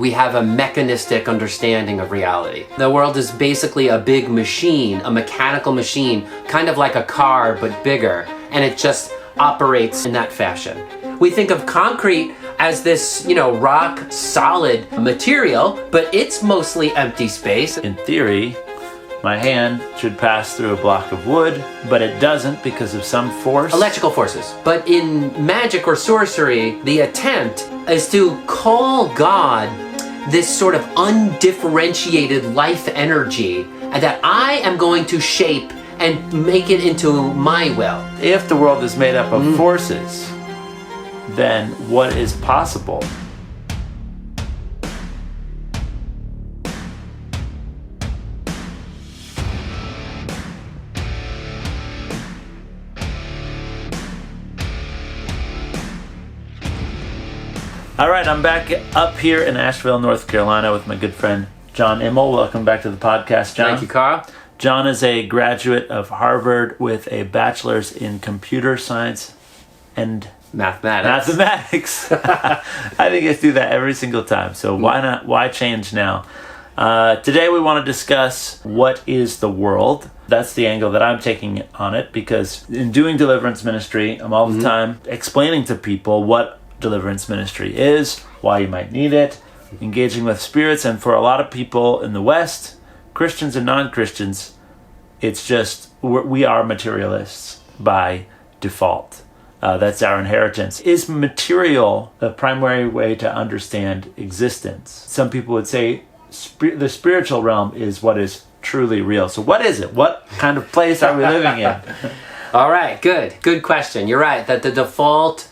We have a mechanistic understanding of reality. The world is basically a big machine, a mechanical machine, kind of like a car but bigger, and it just operates in that fashion. We think of concrete as this, rock solid material, but it's mostly empty space. In theory, my hand should pass through a block of wood, but it doesn't because of some force. Electrical forces. But in magic or sorcery, the attempt is to call God this sort of undifferentiated life energy that I am going to shape and make it into my will. If the world is made up of forces, then what is possible? All right, I'm back up here in Asheville, North Carolina with my good friend John Immel. Welcome back to the podcast, John. Thank you, Carl. John is a graduate of Harvard with a bachelor's in computer science and mathematics. I think I do that every single time, so why not? Why change now? Today we want to discuss what is the world. That's the angle that I'm taking on it, because in doing deliverance ministry, I'm all the time explaining to people what deliverance ministry is, why you might need it, engaging with spirits. And for a lot of people in the West, Christians and non-Christians, it's just we are materialists by default. That's our inheritance. Is material the primary way to understand existence? Some people would say the spiritual realm is what is truly real. So what is it? What kind of place are we living in? All right, good question. You're right that the default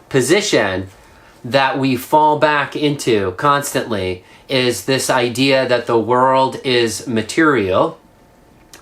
position that we fall back into constantly is this idea that the world is material,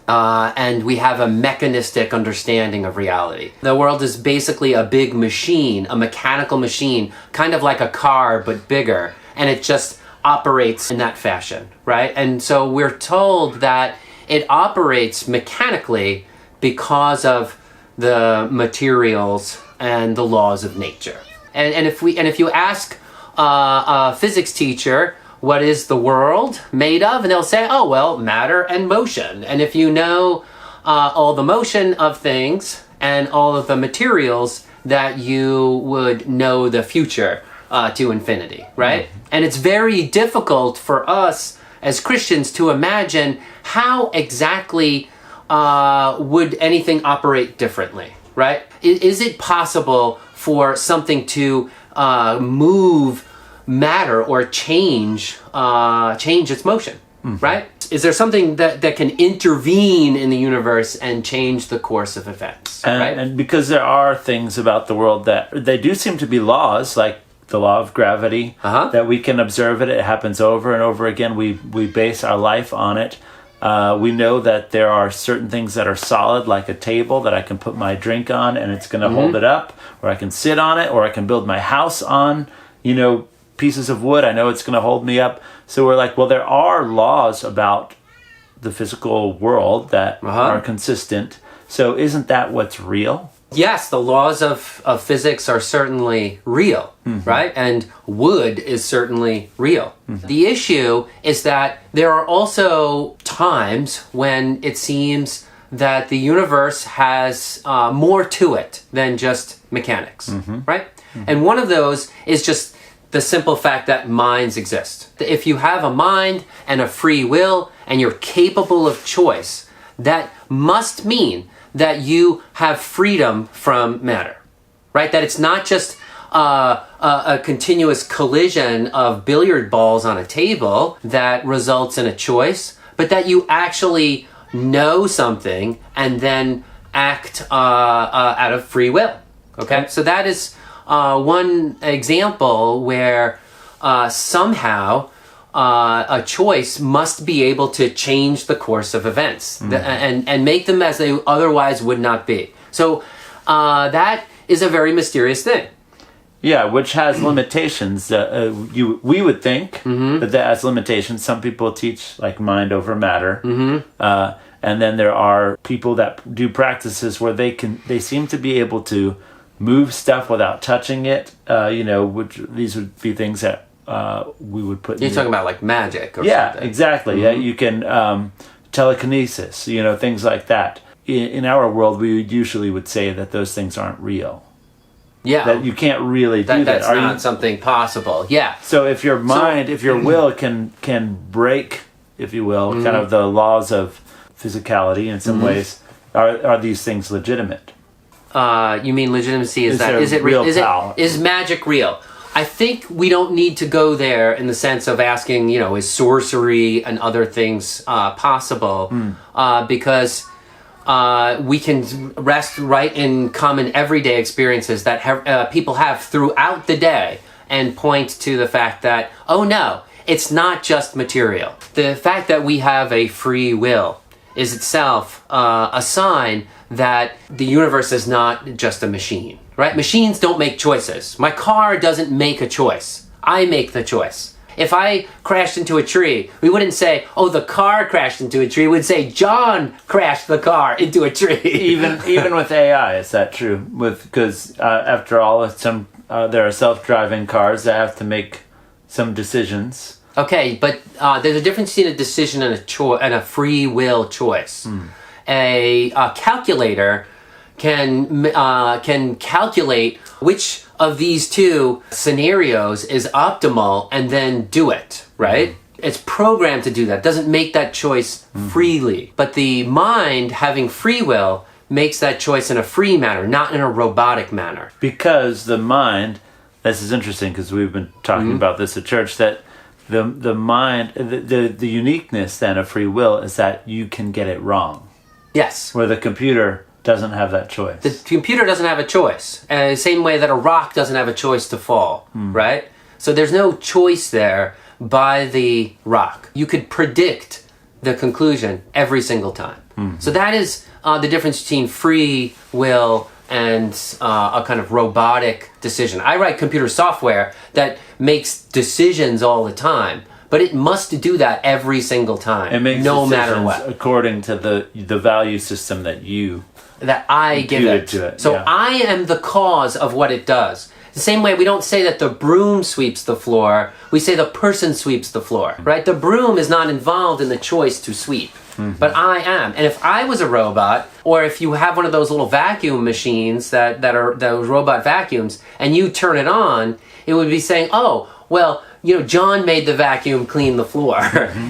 and we have a mechanistic understanding of reality. The world is basically a big machine, a mechanical machine, kind of like a car but bigger, and it just operates in that fashion, right? And so we're told that it operates mechanically because of the materials and the laws of nature. And if you ask a physics teacher what is the world made of, and they'll say, oh well, matter and motion. And if you know all the motion of things and all of the materials, that you would know the future to infinity, right? And it's very difficult for us as Christians to imagine how exactly would anything operate differently, right? Is it possible for something to move matter or change its motion, right? Is there something that can intervene in the universe and change the course of events, right? And because there are things about the world that they do seem to be laws, like the law of gravity, that we can observe it. It happens over and over again. We base our life on it. We know that there are certain things that are solid, like a table that I can put my drink on and it's going to hold it up, or I can sit on it, or I can build my house on, pieces of wood. I know it's going to hold me up. So we're like, well, there are laws about the physical world that are consistent. So isn't that what's real? Yes, the laws of physics are certainly real, right? And wood is certainly real. The issue is that there are also times when it seems that the universe has more to it than just mechanics, right? And one of those is just the simple fact that minds exist. If you have a mind and a free will and you're capable of choice, that must mean that you have freedom from matter, right? That it's not just a continuous collision of billiard balls on a table that results in a choice, but that you actually know something and then act out of free will, okay? So that is one example where somehow a choice must be able to change the course of events and make them as they otherwise would not be. So that is a very mysterious thing. Yeah, which has limitations. We would think that has limitations. Some people teach like mind over matter, and then there are people that do practices where they seem to be able to move stuff without touching it. Which these would be things that we would put. You're talking about like magic or something. Yeah, exactly. Yeah, you can telekinesis, things like that. In our world, we usually would say that those things aren't real. Yeah. That you can't really do that. That's not something possible. Yeah. So if your mind, if your will can break, if you will, kind of the laws of physicality in some ways, are these things legitimate? You mean legitimacy is it real power? Is magic real? I think we don't need to go there in the sense of asking, is sorcery and other things possible? Because we can rest right in common everyday experiences that people have throughout the day and point to the fact that, oh no, it's not just material. The fact that we have a free will is itself a sign that the universe is not just a machine, right? Machines don't make choices. My car doesn't make a choice. I make the choice. If I crashed into a tree, we wouldn't say, oh, the car crashed into a tree. We'd say, John crashed the car into a tree. Even with AI, is that true? Because after all, there are self-driving cars that have to make some decisions. Okay, but there's a difference between a decision and a free will choice. A calculator can calculate which of these two scenarios is optimal and then do it, right? It's programmed to do that. It doesn't make that choice freely. But the mind, having free will, makes that choice in a free manner, not in a robotic manner. Because the mind, this is interesting because we've been talking about this at church, that the mind, the uniqueness then of free will is that you can get it wrong. Yes. Where the computer doesn't have that choice. The computer doesn't have a choice. The same way that a rock doesn't have a choice to fall, right? So there's no choice there by the rock. You could predict the conclusion every single time. So that is the difference between free will and a kind of robotic decision. I write computer software that makes decisions all the time, but it must do that every single time, it makes no matter what, according to the value system that I give it. To it. So I am the cause of what it does. The same way we don't say that the broom sweeps the floor, we say the person sweeps the floor, right? The broom is not involved in the choice to sweep, but I am. And if I was a robot, or if you have one of those little vacuum machines that are those robot vacuums, and you turn it on, it would be saying, oh, well, John made the vacuum clean the floor.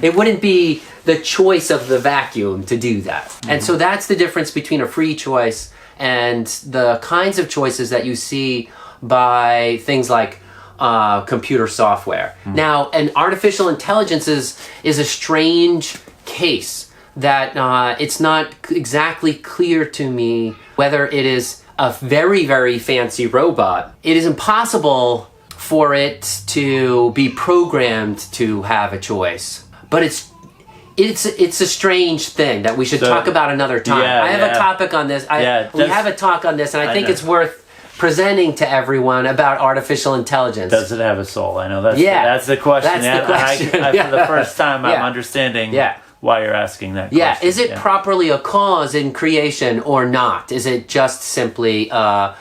It wouldn't be the choice of the vacuum to do that. And so that's the difference between a free choice and the kinds of choices that you see by things like computer software. Now, an artificial intelligence is a strange case that it's not exactly clear to me whether it is a very, very fancy robot. It is impossible for it to be programmed to have a choice. But it's a strange thing that we should talk about another time. I have a topic on this. We have a talk on this, and I think it's worth presenting to everyone about artificial intelligence. Does it have a soul? I know that's the question. That's the question. For the first time, I'm understanding why you're asking that question. Yeah, is it properly a cause in creation or not? Is it just simply a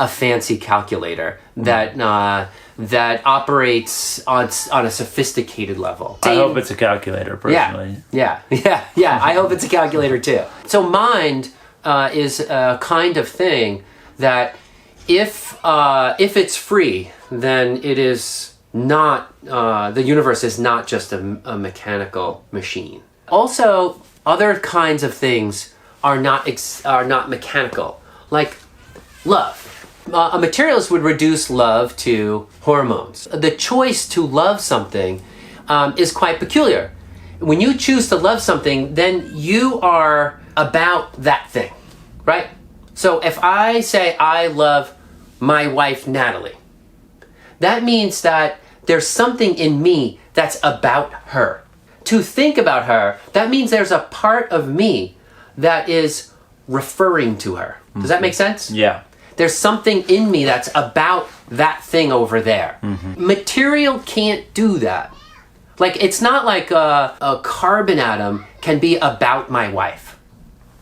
fancy calculator that operates on a sophisticated level? I hope it's a calculator, personally. Yeah. I hope it's a calculator too. So mind is a kind of thing that if it's free, then it is not. The universe is not just a mechanical machine. Also, other kinds of things are not mechanical, like love. A materialist would reduce love to hormones. The choice to love something is quite peculiar. When you choose to love something, then you are about that thing, right? So if I say I love my wife, Natalie, that means that there's something in me that's about her. To think about her, that means there's a part of me that is referring to her. Does that make sense? Yeah. There's something in me that's about that thing over there. Material can't do that. Like, it's not like a carbon atom can be about my wife.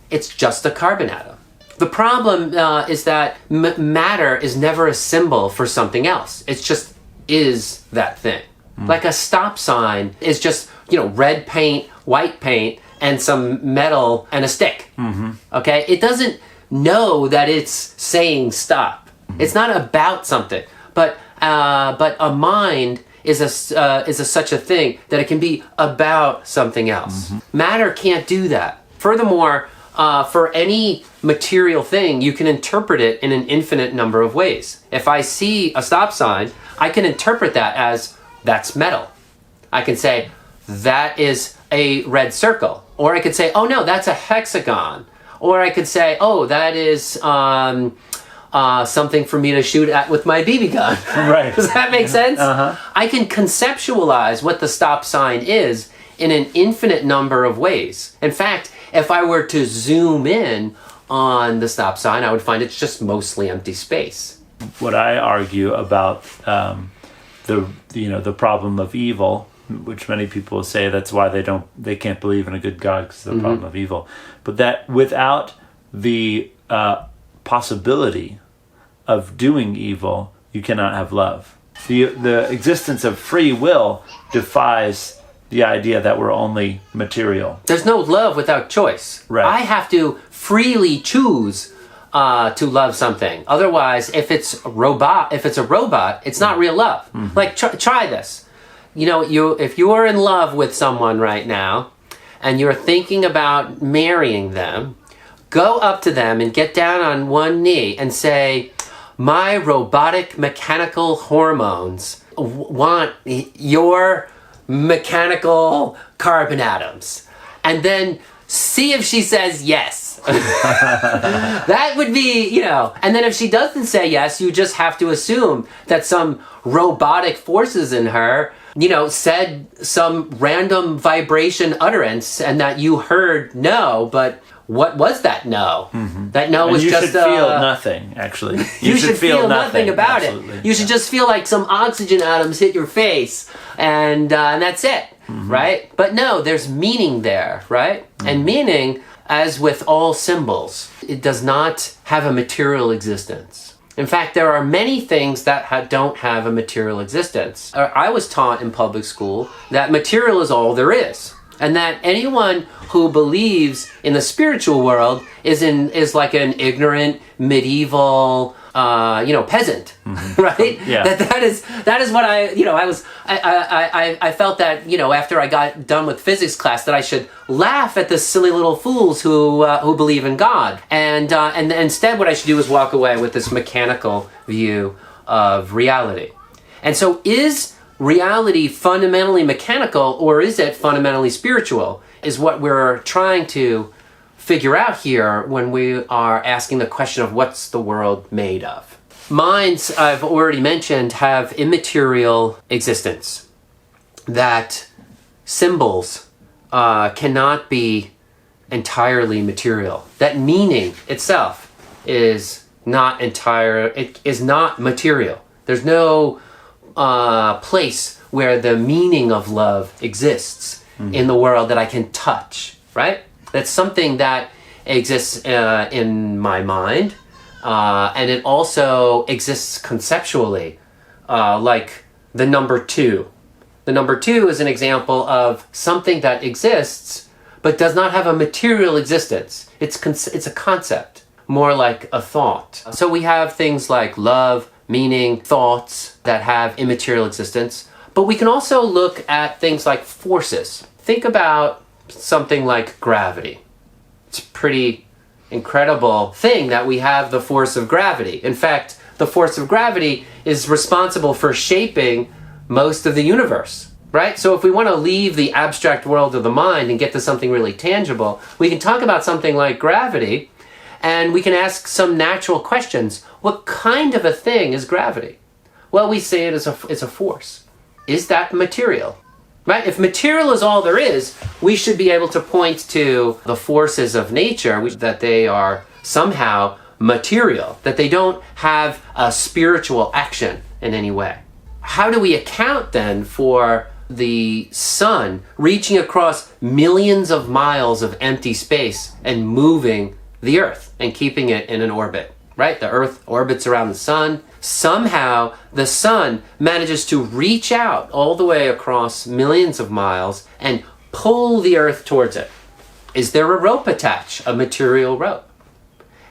It's just a carbon atom. The problem is that matter is never a symbol for something else. It's just is that thing. Like a stop sign is just, red paint, white paint, and some metal and a stick. Okay? It doesn't know that it's saying stop. It's not about something. But a mind is such a thing that it can be about something else. Matter can't do that. Furthermore, for any material thing, you can interpret it in an infinite number of ways. If I see a stop sign, I can interpret that as that's metal. I can say that is a red circle. Or I could say, oh no, that's a hexagon. Or I could say, oh, that is something for me to shoot at with my BB gun. Right. Does that make sense? I can conceptualize what the stop sign is in an infinite number of ways. In fact, if I were to zoom in on the stop sign, I would find it's just mostly empty space. What I argue about the problem of evil, which many people say that's why they can't believe in a good God, because of the problem of evil, but that without the possibility of doing evil, you cannot have love. The existence of free will defies the idea that we're only material. There's no love without choice. Right. I have to freely choose to love something. Otherwise, if it's a robot, it's not real love. Like try this. If you are in love with someone right now, and you're thinking about marrying them, go up to them and get down on one knee and say, "My robotic mechanical hormones want your mechanical carbon atoms," and then see if she says yes. That would be, and then if she doesn't say yes, you just have to assume that some robotic forces in her, said some random vibration utterance and that you heard no, but what was that no? That no was just... You should feel nothing, actually. You should feel nothing about Absolutely. it. You should just feel like some oxygen atoms hit your face and that's it, right? But no, there's meaning there, right? And meaning, as with all symbols, it does not have a material existence. In fact, there are many things that don't have a material existence. I was taught in public school that material is all there is, and that anyone who believes in the spiritual world is like an ignorant medieval peasant, right? Yeah. That is what I felt that after I got done with physics class that I should laugh at the silly little fools who believe in God, and instead what I should do is walk away with this mechanical view of reality. And so, is reality fundamentally mechanical, or is it fundamentally spiritual? Is what we're trying to figure out here when we are asking the question of what's the world made of. Minds, I've already mentioned, have immaterial existence. That symbols cannot be entirely material. That meaning itself is not material. There's no place where the meaning of love exists in the world that I can touch, right? That's something that exists in my mind, and it also exists conceptually, like the number 2. The number 2 is an example of something that exists but does not have a material existence. It's a concept, more like a thought. So we have things like love, meaning, thoughts that have immaterial existence, but we can also look at things like forces. Think about something like gravity. It's a pretty incredible thing that we have the force of gravity. In fact, the force of gravity is responsible for shaping most of the universe, right? So if we want to leave the abstract world of the mind and get to something really tangible, we can talk about something like gravity, and we can ask some natural questions. What kind of a thing is gravity? Well, we say it's a force. Is that material? Right? If material is all there is, we should be able to point to the forces of nature, that they are somehow material, that they don't have a spiritual action in any way. How do we account then for the sun reaching across millions of miles of empty space and moving the Earth and keeping it in an orbit? Right? The Earth orbits around the sun. somehow the sun manages to reach out all the way across millions of miles and pull the Earth towards it. Is there a rope attached, a material rope?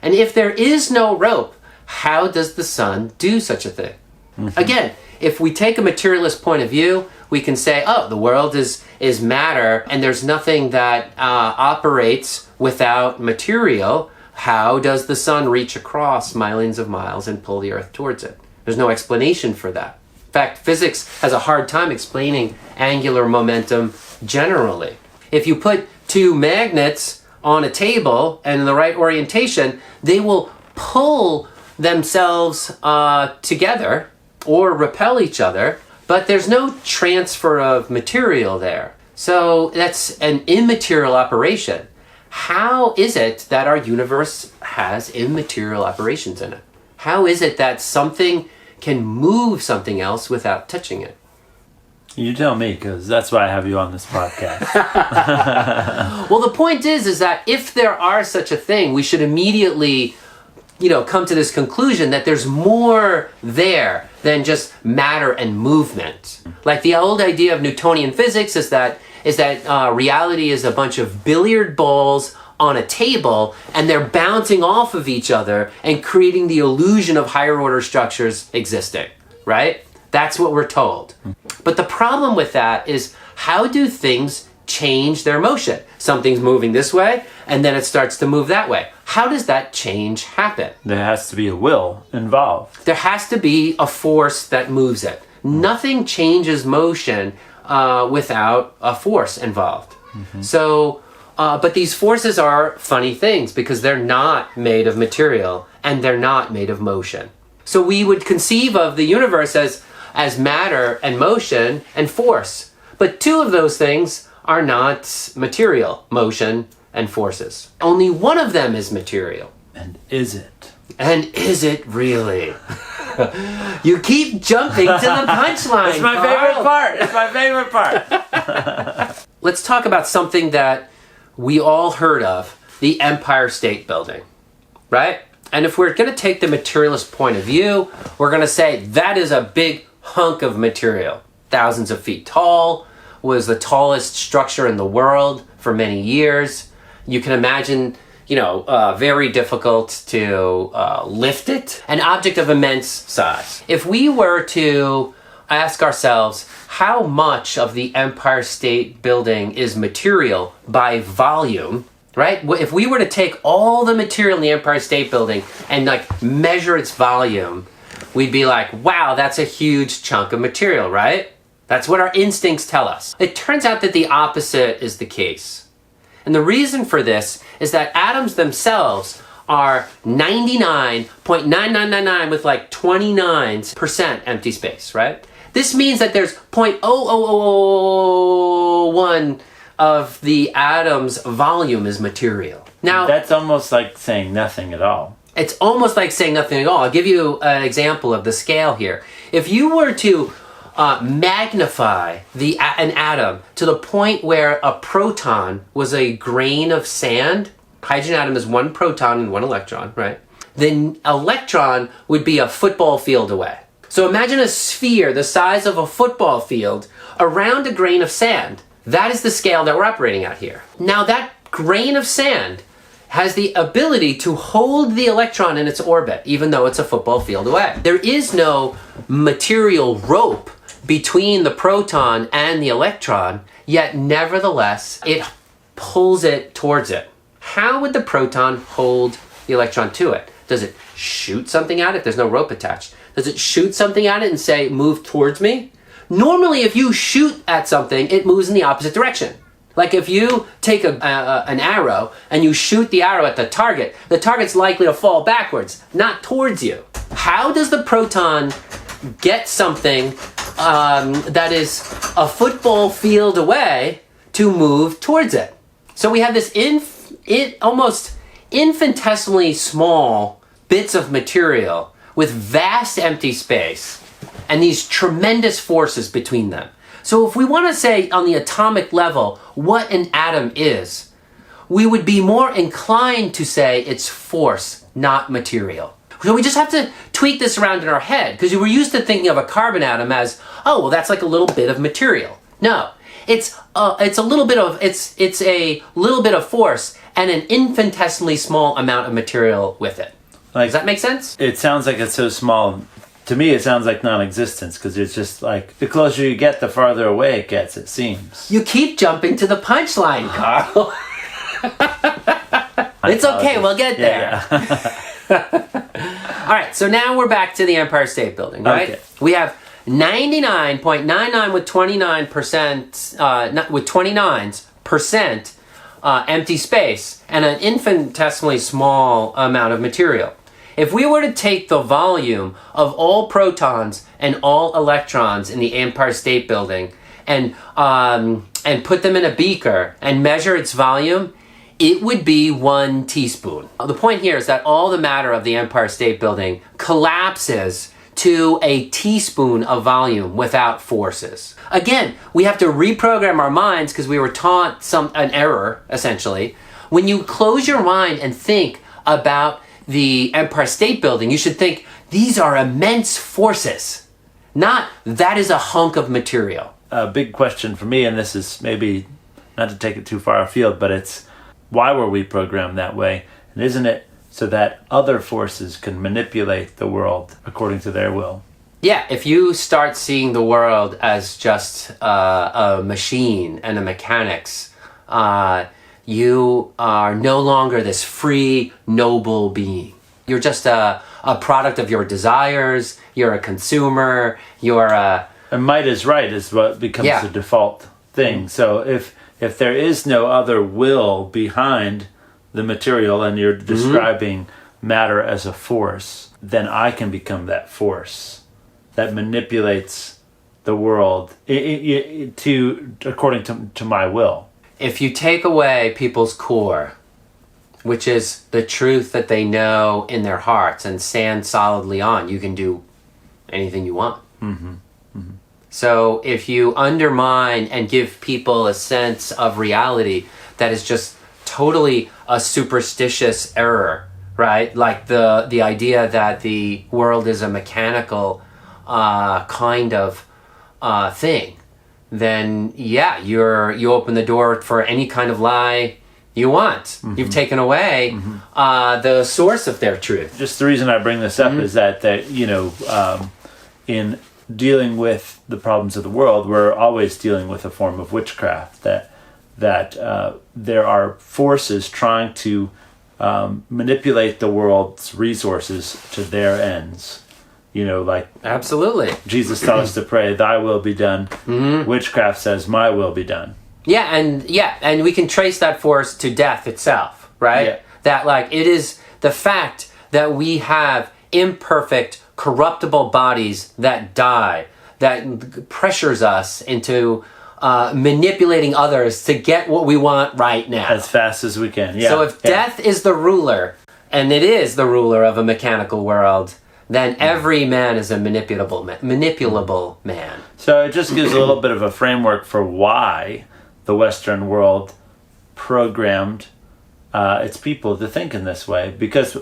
And if there is no rope, how does the sun do such a thing? Again, if we take a materialist point of view, we can say, oh, the world is matter and there's nothing that operates without material. How does the sun reach across millions of miles and pull the Earth towards it? There's no explanation for that. In fact, physics has a hard time explaining angular momentum generally. If you put two magnets on a table and in the right orientation, they will pull themselves together or repel each other, but there's no transfer of material there. So that's an immaterial operation. How is it that our universe has immaterial operations in it? How is it that something can move something else without touching it? You tell me, because that's why I have you on this podcast. Well, the point is that if there are such a thing, we should immediately, come to this conclusion that there's more there than just matter and movement. Like the old idea of Newtonian physics is that reality is a bunch of billiard balls on a table and they're bouncing off of each other and creating the illusion of higher order structures existing, right? That's what we're told. But the problem with that is, how do things change their motion? Something's moving this way and then it starts to move that way. How does that change happen? There has to be a will involved. There has to be a force that moves it. Nothing changes motion without a force involved. So, but these forces are funny things because they're not made of material and they're not made of motion. So we would conceive of the universe as matter and motion and force. But two of those things are not material, motion and forces. Only one of them is material. And is it? And is it really? You keep jumping to the punchline. It's my favorite part. It's my favorite part. Let's talk about something that we all heard of, the Empire State Building, right? And if we're going to take the materialist point of view, we're going to say that is a big hunk of material. Thousands of feet tall, was the tallest structure in the world for many years. You can imagine, very difficult to lift it. An object of immense size. If we were to ask ourselves how much of the Empire State Building is material by volume, right? If we were to take all the material in the Empire State Building and measure its volume, we'd be like, wow, that's a huge chunk of material, right? That's what our instincts tell us. It turns out that the opposite is the case. And the reason for this is that atoms themselves are 99.9999 with 29% empty space, right? This means that there's 0.00001 of the atom's volume is material. Now, that's almost like saying nothing at all. It's almost like saying nothing at all. I'll give you an example of the scale here. If you were to magnify an atom to the point where a proton was a grain of sand, hydrogen atom is one proton and one electron, right? Then electron would be a football field away. So imagine a sphere the size of a football field around a grain of sand. That is the scale that we're operating at here. Now that grain of sand has the ability to hold the electron in its orbit, even though it's a football field away. There is no material rope between the proton and the electron, yet nevertheless, it pulls it towards it. How would the proton hold the electron to it? Does it shoot something at it? There's no rope attached. Does it shoot something at it and say, move towards me? Normally, if you shoot at something, it moves in the opposite direction. Like if you take an arrow and you shoot the arrow at the target's likely to fall backwards, not towards you. How does the proton get something that is a football field away to move towards it? So we have this almost infinitesimally small bits of material with vast empty space and these tremendous forces between them. So if we want to say on the atomic level what an atom is, we would be more inclined to say it's force, not material. So we just have to tweak this around in our head, because we're used to thinking of a carbon atom as, oh, well, that's like a little bit of material. No, it's a little bit of force and an infinitesimally small amount of material with it. Does that make sense? It sounds like it's so small. To me, it sounds like non-existence, because it's just like the closer you get, the farther away it gets, it seems. You keep jumping to the punchline, Carl. It's okay, we'll get there. All right, so now we're back to the Empire State Building, right? Okay. We have 99.99 with 29% empty space and an infinitesimally small amount of material. If we were to take the volume of all protons and all electrons in the Empire State Building and put them in a beaker and measure its volume, it would be 1 teaspoon. The point here is that all the matter of the Empire State Building collapses to a teaspoon of volume without forces. Again, we have to reprogram our minds because we were taught an error, essentially. When you close your mind and think about the Empire State Building, you should think, these are immense forces, not that is a hunk of material. A big question for me, and this is maybe not to take it too far afield, but it's why were we programmed that way? And isn't it so that other forces can manipulate the world according to their will? Yeah, if you start seeing the world as just a machine and a mechanics, you are no longer this free, noble being. You're just a product of your desires, you're a consumer, you're a... And might is right is what becomes the default thing. Mm-hmm. So if there is no other will behind the material and you're describing matter as a force, then I can become that force that manipulates the world according to my will. If you take away people's core, which is the truth that they know in their hearts and stand solidly on, you can do anything you want. Mm-hmm. Mm-hmm. So if you undermine and give people a sense of reality that is just totally a superstitious error, right? Like the idea that the world is a mechanical kind of thing, then you open the door for any kind of lie you want. Mm-hmm. You've taken away the source of their truth. Just the reason I bring this up is that in dealing with the problems of the world, we're always dealing with a form of witchcraft, that there are forces trying to manipulate the world's resources to their ends. Like absolutely, Jesus taught us to pray, "Thy will be done." Mm-hmm. Witchcraft says, "My will be done." And we can trace that force to death itself, right? Yeah. That it is the fact that we have imperfect, corruptible bodies that die, that pressures us into manipulating others to get what we want right now. As fast as we can, yeah. So if death is the ruler, and it is the ruler of a mechanical world, then every man is a manipulable man. So it just gives a little bit of a framework for why the Western world programmed its people to think in this way. Because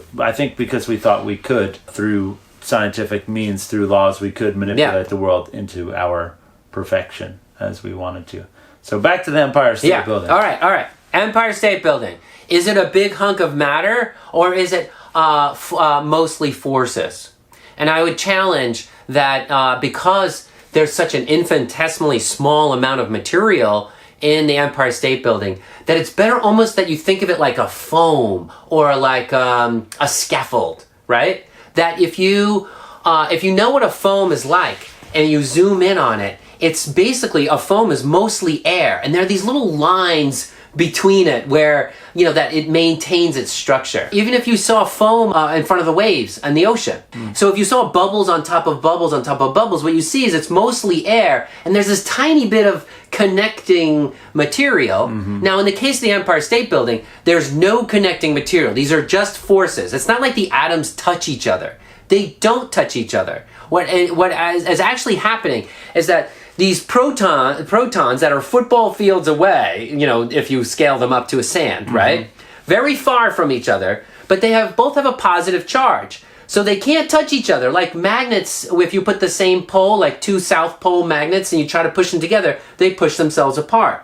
we thought we could, through scientific means, through laws, we could manipulate the world into our perfection as we wanted to. So back to the Empire State Building. All right. Empire State Building. Is it a big hunk of matter, or is it mostly forces? And I would challenge that because there's such an infinitesimally small amount of material in the Empire State Building, that it's better almost that you think of it like a foam or like a scaffold, right? That if you know what a foam is like and you zoom in on it, it's basically a foam is mostly air, and there are these little lines between it where that it maintains its structure. Even if you saw foam in front of the waves in the ocean, so if you saw bubbles on top of bubbles on top of bubbles, what you see is it's mostly air, and there's this tiny bit of connecting material. Now in the case of the Empire State Building, there's no connecting material. These are just forces. It's not like the atoms touch each other. They don't touch each other. What is actually happening is that these protons that are football fields away, if you scale them up to a sand, right? Very far from each other, but they both have a positive charge. So they can't touch each other. Like magnets, if you put the same pole, like two South Pole magnets, and you try to push them together, they push themselves apart.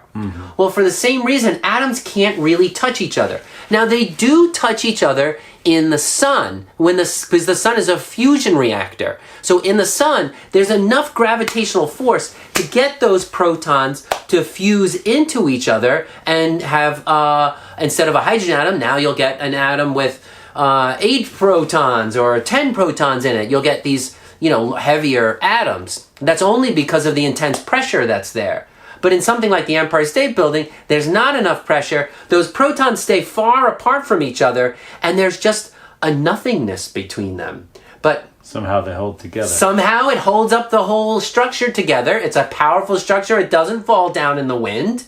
Well, for the same reason, atoms can't really touch each other. Now, they do touch each other in the sun, because the sun is a fusion reactor. So in the sun, there's enough gravitational force to get those protons to fuse into each other and have, instead of a hydrogen atom, now you'll get an atom with 8 protons or 10 protons in it. You'll get these, heavier atoms. That's only because of the intense pressure that's there. But in something like the Empire State Building, there's not enough pressure. Those protons stay far apart from each other, and there's just a nothingness between them. But somehow they hold together. Somehow it holds up the whole structure together. It's a powerful structure. It doesn't fall down in the wind.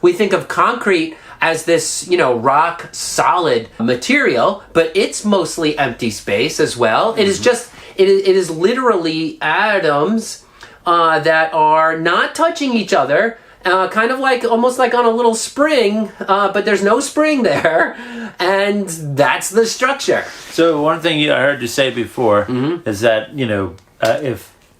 We think of concrete as this, rock solid material, but it's mostly empty space as well. It is just, it is literally atoms that are not touching each other, kind of like, almost like on a little spring, but there's no spring there, and that's the structure. So one thing I heard you say before is that,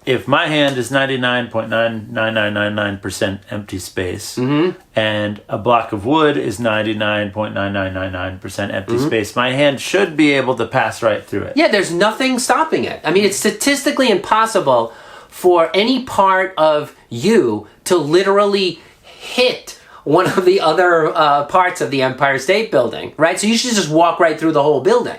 if my hand is 99.99999% empty space, and a block of wood is 99.9999% empty space, my hand should be able to pass right through it. Yeah, there's nothing stopping it. I mean, it's statistically impossible for any part of you to literally hit one of the other parts of the Empire State Building, right? So you should just walk right through the whole building,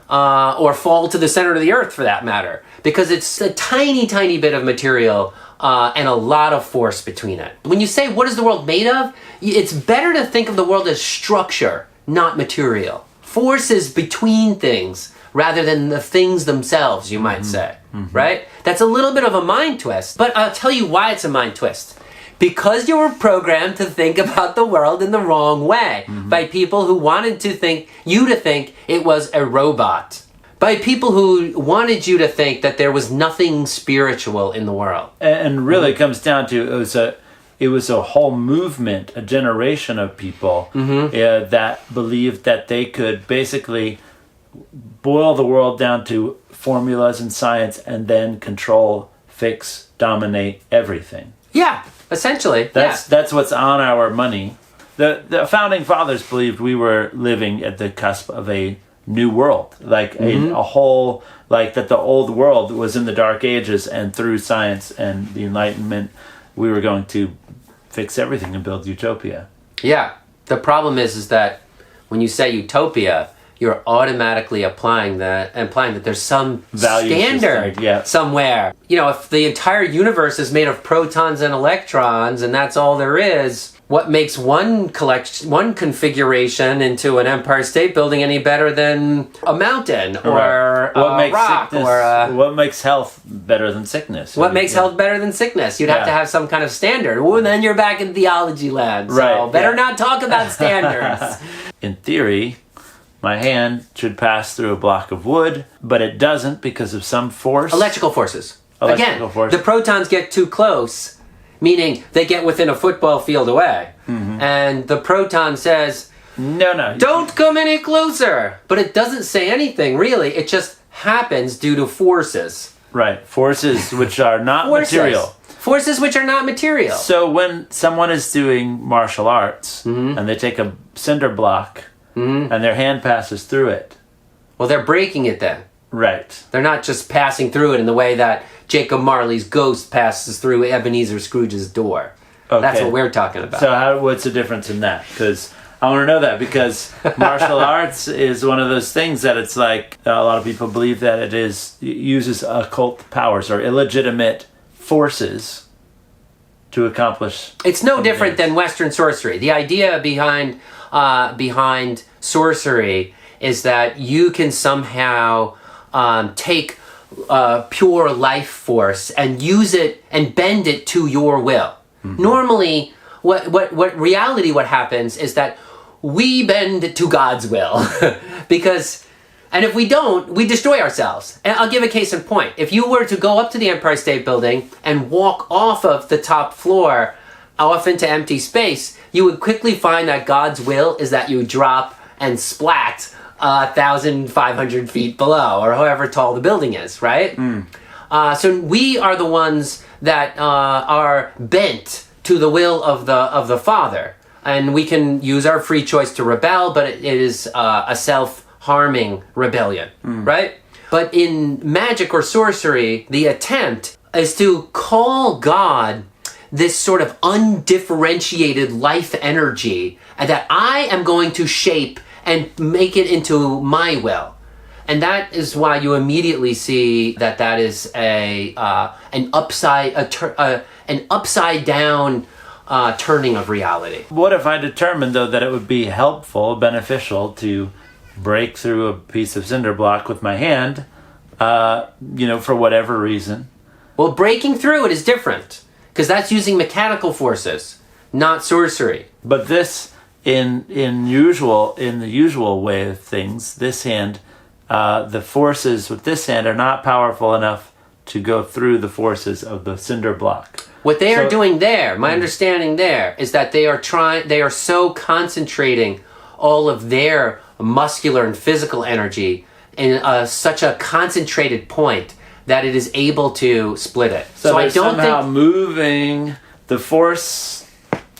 or fall to the center of the earth for that matter, because it's a tiny, tiny bit of material and a lot of force between it. When you say, what is the world made of? It's better to think of the world as structure, not material. Force is between things rather than the things themselves, you might say, right? That's a little bit of a mind twist, but I'll tell you why it's a mind twist. Because you were programmed to think about the world in the wrong way by people who wanted you to think it was a robot. By people who wanted you to think that there was nothing spiritual in the world. And really it comes down to it was a whole movement, a generation of people that believed that they could basically boil the world down to formulas and science and then control, fix, dominate everything. Yeah, essentially. That's what's on our money. The founding fathers believed we were living at the cusp of a new world, like a whole, like that the old world was in the Dark Ages, and through science and the Enlightenment, we were going to fix everything and build utopia. Yeah. The problem is that when you say utopia, you're automatically implying that there's some value standard somewhere. If the entire universe is made of protons and electrons and that's all there is, what makes one configuration into an Empire State Building any better than a mountain or a rock or what makes health better than sickness? What makes health better than sickness? You'd have to have some kind of standard. Well, then you're back in theology land. So better not talk about standards. In theory, my hand should pass through a block of wood, but it doesn't because of some force. Electrical forces. The protons get too close, meaning they get within a football field away. And the proton says, no, don't come any closer. But it doesn't say anything, really. It just happens due to forces. Right. Forces which are not material. Forces which are not material. So when someone is doing martial arts and they take a cinder block and their hand passes through it. Well, they're breaking it then. Right. They're not just passing through it in the way that Jacob Marley's ghost passes through Ebenezer Scrooge's door. Okay. That's what we're talking about. So what's the difference in that? Because I want to know that, because martial arts is one of those things that it's like a lot of people believe that it uses occult powers or illegitimate forces to accomplish. It's no different than Western sorcery. The idea behind sorcery is that you can somehow take pure life force and use it and bend it to your will. Normally, what happens is that we bend it to God's will and if we don't, we destroy ourselves. And I'll give a case in point. If you were to go up to the Empire State Building and walk off of the top floor off into empty space, you would quickly find that God's will is that you drop and splat 1,500 feet below, or however tall the building is, right? So we are the ones that are bent to the will of the Father, and we can use our free choice to rebel, but it is a self-harming rebellion, right? But in magic or sorcery, the attempt is to call God this sort of undifferentiated life energy that I am going to shape and make it into my will. And that is why you immediately see that is an upside down turning of reality. What if I determined, though, that it would be helpful, beneficial to break through a piece of cinder block with my hand, for whatever reason? Well, breaking through it is different, because that's using mechanical forces, not sorcery. But this, in the usual way of things, this hand, the forces with this hand are not powerful enough to go through the forces of the cinder block. What they are doing there, my understanding there, is that they are so concentrating all of their muscular and physical energy in such a concentrated point that it is able to split it. So I don't somehow moving the force,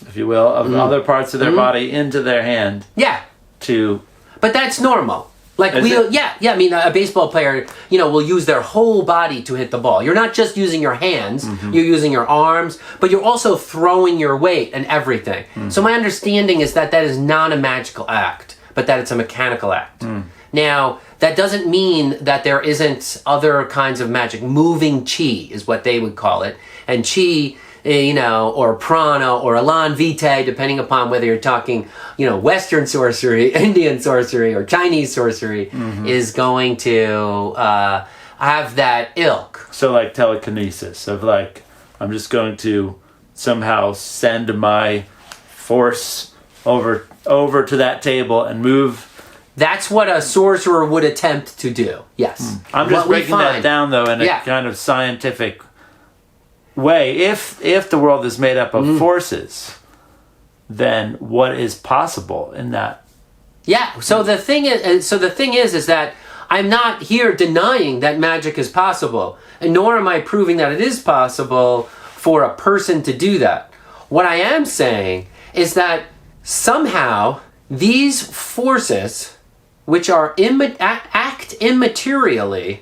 if you will, of other parts of their body into their hand. Yeah. But that's normal. Like I mean, a baseball player, will use their whole body to hit the ball. You're not just using your hands, you're using your arms, but you're also throwing your weight and everything. So my understanding is that is not a magical act, but that it's a mechanical act. Now, that doesn't mean that there isn't other kinds of magic. Moving chi is what they would call it. And chi, or prana, or elan vitae, depending upon whether you're talking, Western sorcery, Indian sorcery, or Chinese sorcery, is going to have that ilk. So like telekinesis, of like, I'm just going to somehow send my force over to that table and move. That's what a sorcerer would attempt to do, yes. I'm just breaking that down, though, in a kind of scientific way. If the world is made up of forces, then what is possible in that? Yeah. So the thing is that I'm not here denying that magic is possible, and nor am I proving that it is possible for a person to do that. What I am saying is that somehow these forces, which are act immaterially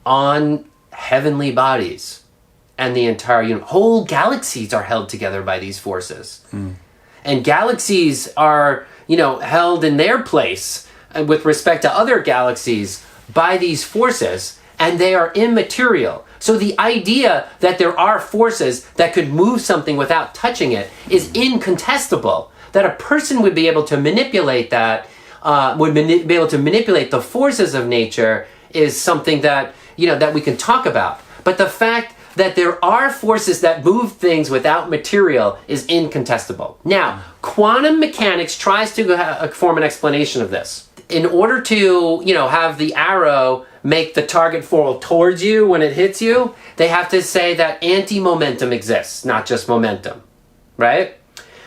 on heavenly bodies, and the entire whole galaxies are held together by these forces. And galaxies are, held in their place with respect to other galaxies by these forces, and they are immaterial. So the idea that there are forces that could move something without touching it is incontestable. That a person would be able to manipulate that, be able to manipulate the forces of nature is something that, that we can talk about. But the fact that there are forces that move things without material is incontestable. Now, quantum mechanics tries to form an explanation of this. In order to, have the arrow make the target fall towards you when it hits you, they have to say that anti-momentum exists, not just momentum, right?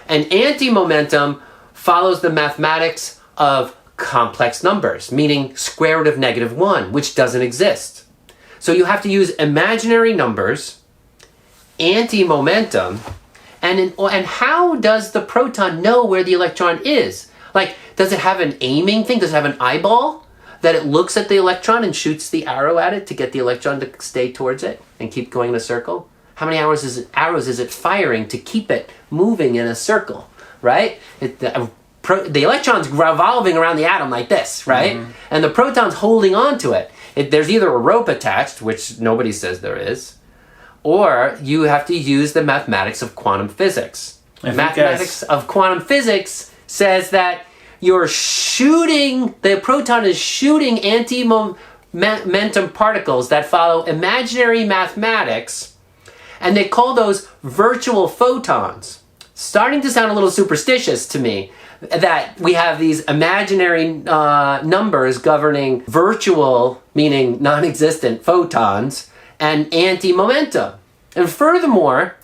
And anti-momentum follows the mathematics of complex numbers, meaning square root of -1, which doesn't exist. So you have to use imaginary numbers, anti-momentum, and how does the proton know where the electron is? Like, does it have an aiming thing? Does it have an eyeball that it looks at the electron and shoots the arrow at it to get the electron to stay towards it and keep going in a circle? How many arrows is it firing to keep it moving in a circle, right? The electron's revolving around the atom like this, right? And the proton's holding on to it. There's either a rope attached, which nobody says there is, or you have to use the mathematics of quantum physics. Mathematics of quantum physics says that the proton is shooting anti-momentum particles that follow imaginary mathematics, and they call those virtual photons. Starting to sound a little superstitious to me, that we have these imaginary numbers governing virtual, meaning non-existent photons, and anti-momentum. And furthermore,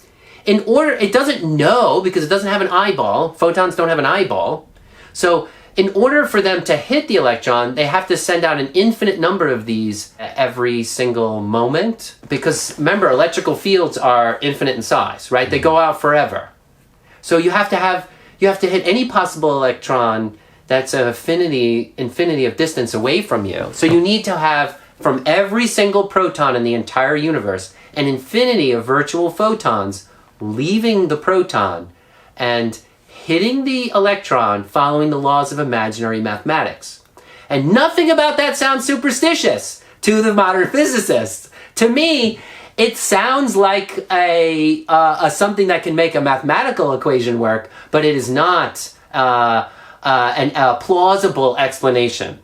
it doesn't know because it doesn't have an eyeball. Photons don't have an eyeball. So in order for them to hit the electron, they have to send out an infinite number of these every single moment. Because remember, electrical fields are infinite in size, right? They go out forever. So you have to hit any possible electron that's an infinity of distance away from you. So you need to have, from every single proton in the entire universe, an infinity of virtual photons leaving the proton and hitting the electron following the laws of imaginary mathematics. And nothing about that sounds superstitious to the modern physicists. To me, it sounds like a something that can make a mathematical equation work, but it is not a plausible explanation.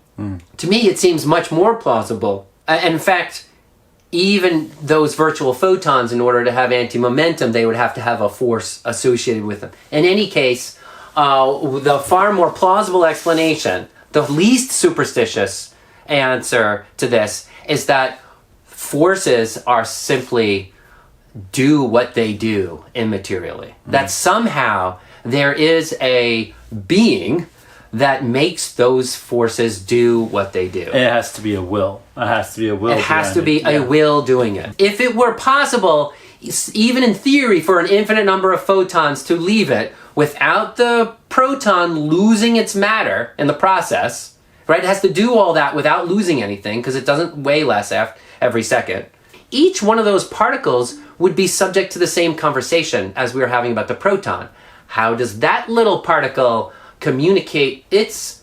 To me, it seems much more plausible. And in fact, even those virtual photons, in order to have anti-momentum, they would have to have a force associated with them. In any case, the far more plausible explanation, the least superstitious answer to this, is that forces are simply do what they do immaterially. That somehow there is a being that makes those forces do what they do. It has to be a will. It has to be a will. It has to be a will doing it. If it were possible, even in theory, for an infinite number of photons to leave it without the proton losing its matter in the process, right? It has to do all that without losing anything because it doesn't weigh less every second. Each one of those particles would be subject to the same conversation as we were having about the proton. How does that little particle communicate its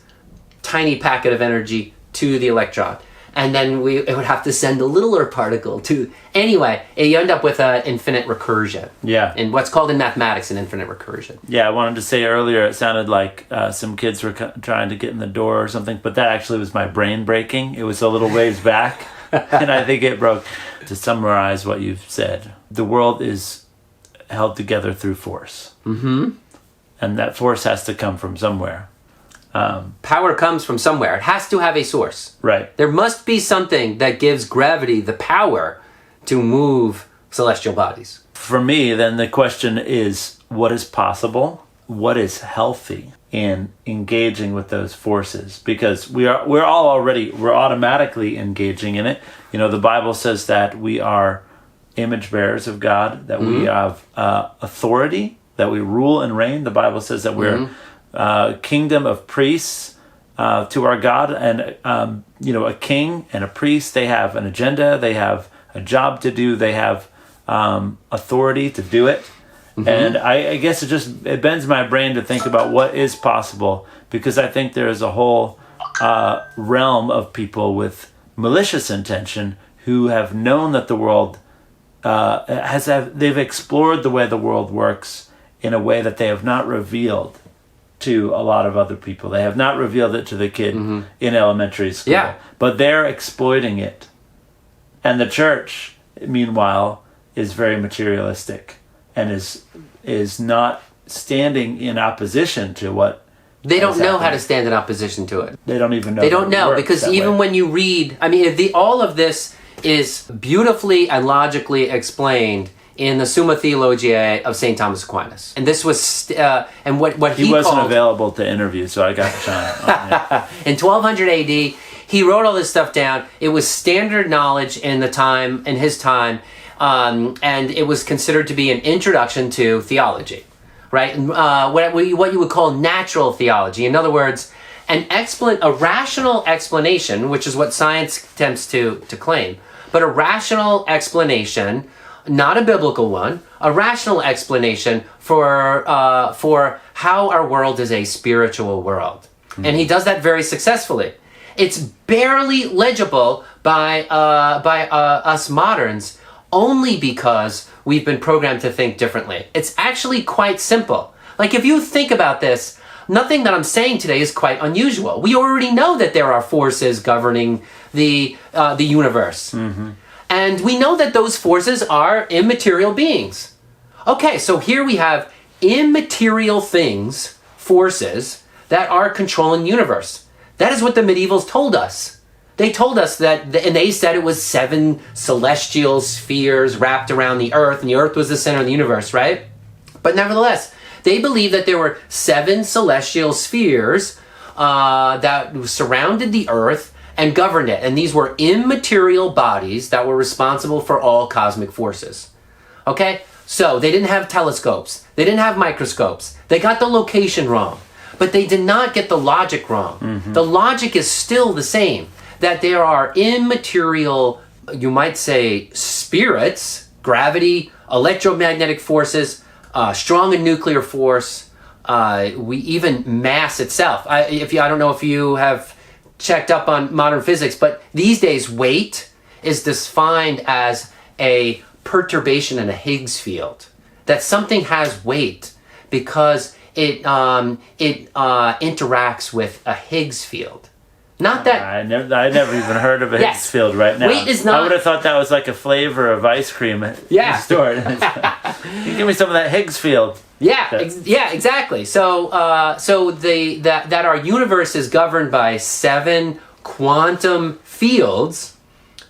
tiny packet of energy to the electron? And then it would have to send a littler particle to... Anyway, you end up with an infinite recursion. Yeah. And what's called in mathematics an infinite recursion. Yeah, I wanted to say earlier it sounded like some kids were trying to get in the door or something, but that actually was my brain breaking. It was a little ways back, and I think it broke. To summarize what you've said, the world is held together through force. Mm-hmm. And that force has to come from somewhere. Power comes from somewhere. It has to have a source. Right. There must be something that gives gravity the power to move celestial bodies. For me, then the question is, what is possible? What is healthy in engaging with those forces? Because we're automatically engaging in it. You know, the Bible says that we are image bearers of God, that we have authority, that we rule and reign. The Bible says that we're kingdom of priests to our God, and a king and a priest, they have an agenda, they have a job to do, they have authority to do it. And I guess it bends my brain to think about what is possible, because I think there is a whole realm of people with malicious intention who have known that the world they've explored the way the world works in a way that they have not revealed to a lot of other people. They have not revealed it to the kid in elementary school. Yeah. But they're exploiting it. And the church, meanwhile, is very materialistic and is not standing in opposition to what they don't know how to stand in opposition to it. They don't even know. They don't know, because even when you read, I mean, all of this is beautifully and logically explained in the Summa Theologiae of St. Thomas Aquinas. And this was, and what he wasn't called, available to interview, so I got to chime in 1200 AD, he wrote all this stuff down. It was standard knowledge in his time, and it was considered to be an introduction to theology, right? What you would call natural theology. In other words, a rational explanation, which is what science attempts to claim, but a rational explanation, not a biblical one, a rational explanation for how our world is a spiritual world. And he does that very successfully. It's barely legible by us moderns, only because we've been programmed to think differently. It's actually quite simple. Like, if you think about this, nothing that I'm saying today is quite unusual. We already know that there are forces governing the universe. And we know that those forces are immaterial beings. Okay, so here we have immaterial things, forces, that are controlling the universe. That is what the medievals told us. They told us that, and they said it was 7 celestial spheres wrapped around the earth, and the earth was the center of the universe, right? But nevertheless, they believed that there were 7 celestial spheres that surrounded the Earth and governed it. And these were immaterial bodies that were responsible for all cosmic forces. Okay? So they didn't have telescopes. They didn't have microscopes. They got the location wrong. But they did not get the logic wrong. Mm-hmm. The logic is still the same. That there are immaterial, you might say, spirits, gravity, electromagnetic forces, strong and nuclear force, even mass itself. I don't know if you have checked up on modern physics, but these days weight is defined as a perturbation in a Higgs field. That something has weight because it interacts with a Higgs field. Not that I never even heard of a Higgs field right now. Weight is not. I would have thought that was like a flavor of ice cream at the store. You give me some of that Higgs field. Exactly. So that our universe is governed by 7 quantum fields,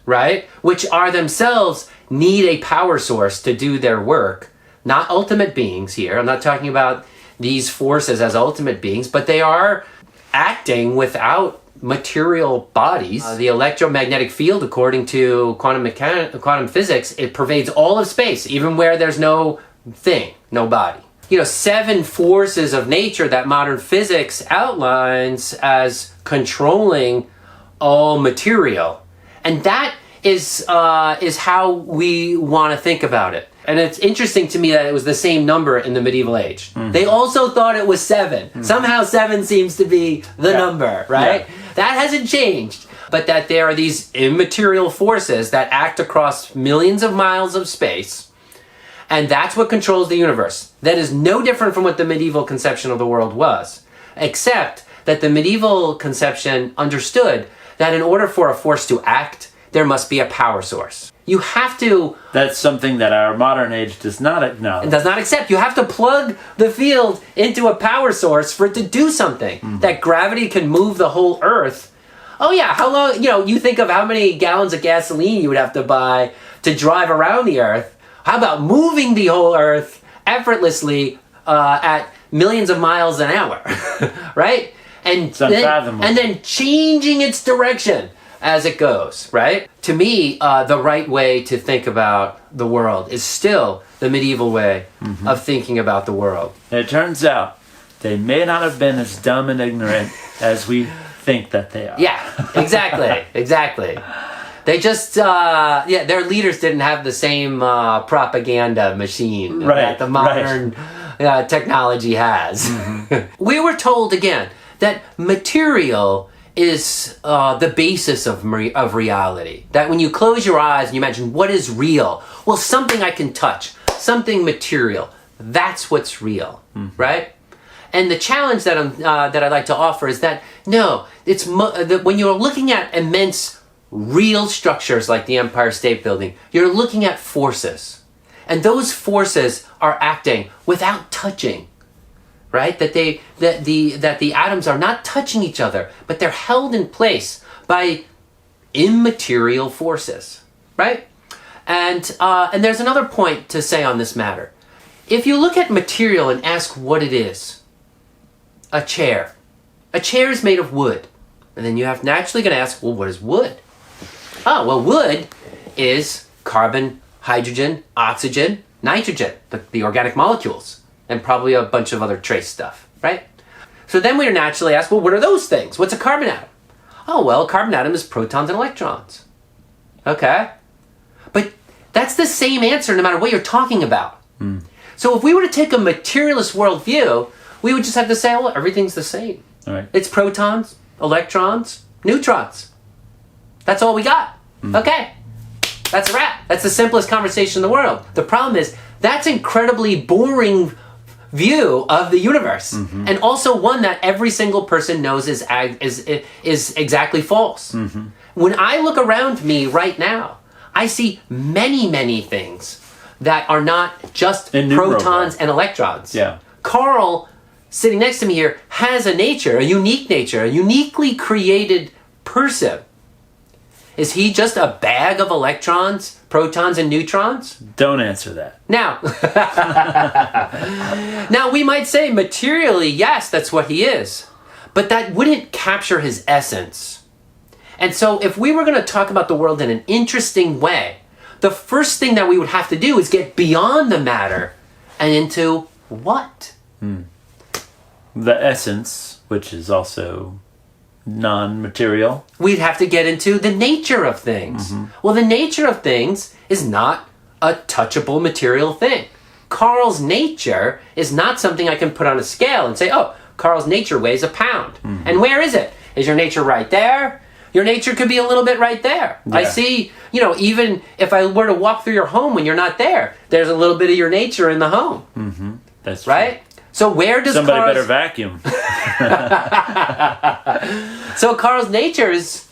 right? Which are themselves need a power source to do their work. Not ultimate beings here. I'm not talking about these forces as ultimate beings, but they are acting without material bodies. The electromagnetic field, according to quantum physics, it pervades all of space, even where there's no thing, no body. 7 forces of nature that modern physics outlines as controlling all material. And that is how we want to think about it. And it's interesting to me that it was the same number in the medieval age. Mm-hmm. They also thought it was 7. Mm-hmm. Somehow 7 seems to be the number, right? Yeah. That hasn't changed. But that there are these immaterial forces that act across millions of miles of space, and that's what controls the universe. That is no different from what the medieval conception of the world was, except that the medieval conception understood that in order for a force to act, there must be a power source. You have to... That's something that our modern age does not acknowledge. It does not accept. You have to plug the field into a power source for it to do something. Mm-hmm. That gravity can move the whole Earth. Oh yeah, how long... you think of how many gallons of gasoline you would have to buy to drive around the Earth. How about moving the whole Earth effortlessly at millions of miles an hour, right? And then changing its direction as it goes, right? To me, the right way to think about the world is still the medieval way of thinking about the world. It turns out they may not have been as dumb and ignorant as we think that they are. Yeah, exactly. They just, their leaders didn't have the same propaganda machine that the modern technology has. Mm-hmm. We were told, again, that material is the basis of reality. That when you close your eyes and you imagine what is real, well, something I can touch, something material, that's what's real, right? And the challenge that I'd like to offer is that, no, it's when you're looking at immense real structures like the Empire State Building, you're looking at forces. And those forces are acting without touching. Right? That the atoms are not touching each other, but they're held in place by immaterial forces. Right? And there's another point to say on this matter. If you look at material and ask what it is, a chair. A chair is made of wood. And then you have naturally going to ask, well, what is wood? Oh, well, wood is carbon, hydrogen, oxygen, nitrogen, the organic molecules. And probably a bunch of other trace stuff, right? So then we naturally ask, well, what are those things? What's a carbon atom? Oh, well, a carbon atom is protons and electrons. Okay. But that's the same answer no matter what you're talking about. So if we were to take a materialist worldview, we would just have to say, well, everything's the same. All right. It's protons, electrons, neutrons. That's all we got. Okay. That's a wrap. That's the simplest conversation in the world. The problem is, that's incredibly boring view of the universe, and also one that every single person knows is exactly false. When I look around me right now, I see many things that are not just protons and electrons. Yeah. Carl, sitting next to me here, has a unique nature, a uniquely created person. Is he just a bag of electrons, protons, and neutrons? Don't answer that. Now we might say materially, yes, that's what he is. but that wouldn't capture his essence. And so if we were going to talk about the world in an interesting way, the first thing that we would have to do is get beyond the matter and into what? The essence, which is also non-material. We'd have to get into the nature of things. Well, the nature of things is not a touchable material thing. Carl's nature is not something I can put on a scale and say, oh, Carl's nature weighs a pound. And where is it? Is your nature right there? Your nature could be a little bit right there. Yeah. I see, even if I were to walk through your home when you're not there, there's a little bit of your nature in the home. That's right. True. So where does somebody better vacuum? So Carl's nature is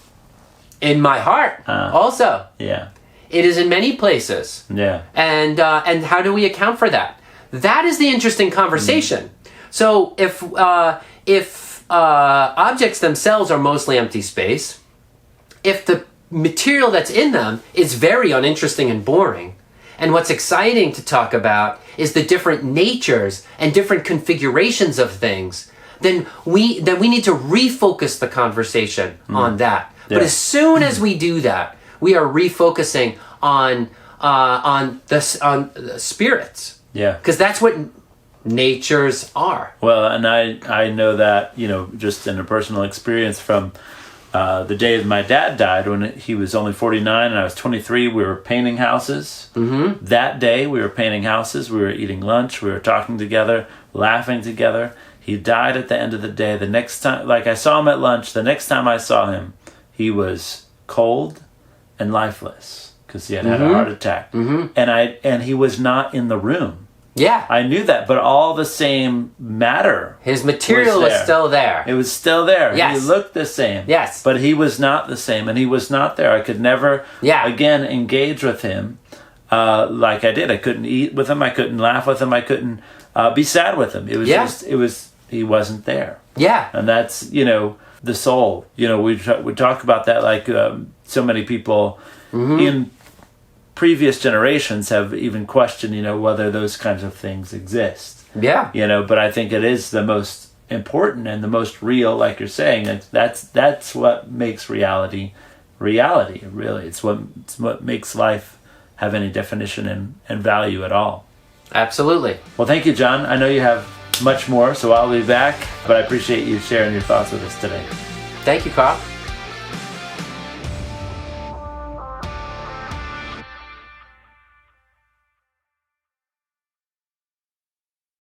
in my heart also. Yeah. It is in many places. Yeah. And how do we account for that? That is the interesting conversation. So if objects themselves are mostly empty space, if the material that's in them is very uninteresting and boring, and what's exciting to talk about is the different natures and different configurations of things, then we need to refocus the conversation on that. Yeah. But as soon as we do that, we are refocusing on the spirits. Yeah. Because that's what natures are. Well, and I know that, just in a personal experience from the day that my dad died, when he was only 49 and I was 23, we were painting houses. That day we were painting houses, we were eating lunch, we were talking together, laughing together. He died at the end of the day. The next time, I saw him at lunch, the next time I saw him, he was cold and lifeless because he had had a heart attack. And he was not in the room. Yeah. I knew that, but all the same matter. His material was still there. It was still there. Yes. He looked the same. Yes. But he was not the same, and he was not there. I could never, again, engage with him like I did. I couldn't eat with him. I couldn't laugh with him. I couldn't be sad with him. It was he wasn't there. Yeah. And that's, the soul. We talk about that so many people in previous generations have even questioned, whether those kinds of things exist. Yeah. But I think it is the most important and the most real, like you're saying. That's what makes reality, really. It's what makes life have any definition and value at all. Absolutely. Well, thank you, John. I know you have much more, so I'll be back, but I appreciate you sharing your thoughts with us today. Thank you, Carl.